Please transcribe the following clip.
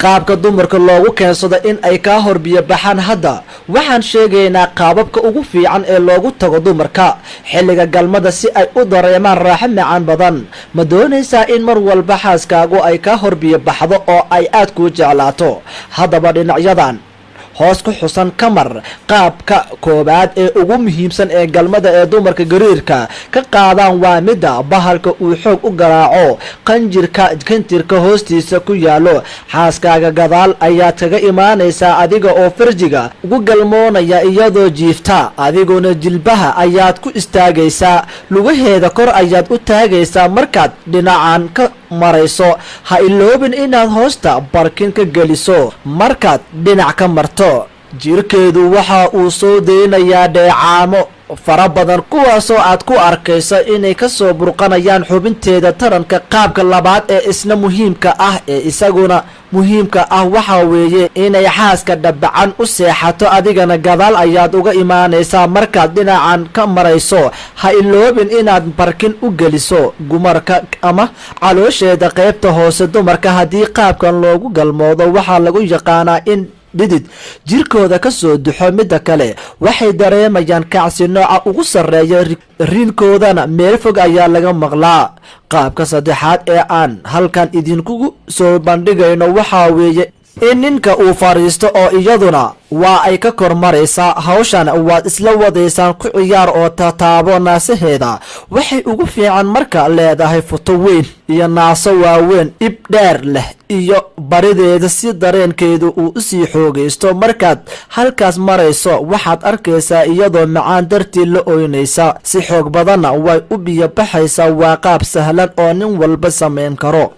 qaabka dumarka loogu keensado in ay ka horbiyo baxaan hadda waxaan sheegaynaa qaababka ugu fiican ee loogu tago dumarka xilliga galmada si ay u dareemaan raaxo macaan badan ma doonaysaa in mar walba xaaskaagu ay ka horbiyo baxdo oo ay aad ku jeclaato haddaba dhinacyadan hoos ku xusan kamar qaabka koobaad ee ugu muhiimsan ee galmada ee dumarka gariirka ka qaadaan waa midda bahalka uu xoog u garaaco qanjirka kantirka hoostiisa ku yaalo xaaskaaga gadaal ayaad kaga imaanaysaa adiga oo farjiga ugu galmoonaya iyadoo jiifta adiguna jilbaha ayaad ku istaagaysaa lugaheeda kor ayaad u taagaysaa markaad dhinacan ka marayso ha iloobin inaad hoosta barkin ka geliso markaad dhinac ka marto jirkeedu waxa uu soo deynayaa dheecaamo fara badan kuwaasoo aad ku arkayso inay ka soo burqanayaan xubinteeda taranka qaabka labaad ee isna muhiimka ah ee isaguna muhiimka ah waxa weeye inay xaaska dhabacan u seexato adigana gadaal ayaad uga imaanaysaa markaad dhinacan ka marayso ha iloobin inaad barkin u geliso gumarka ama caloosheeda qaybta hoose dumarka haddii qaabkan loogu galmoodo waxaa lagu yaqaanaa in dhidid jirkooda ka soo duxo midda kale waxay dareemayaan kacsi nooca ugu sarreeya riinkoodana meel fog ayaa laga maqlaa qaabka saddexaad ee aan halkan idinkugu soo bandhigayno waxaa weeye in ninka uu fadhiisto oo iyaduna waa ay ka kor maraysaa hawshan waad isla wadaysaan ku ciyaar oo tataabo naasaheeda waxay ugu fiican marka leedahay futo weyn iyo naaso waaweyn dhib dheer leh iyo barideeda si dareenkeedu uu usii xoogaysto markaad halkaas marayso waxaad arkaysaa iyadoo macaan dartii la oynaysa si xoog badanna way u biyo baxaysaa waa qaab sahlan oo nin walba samayn karo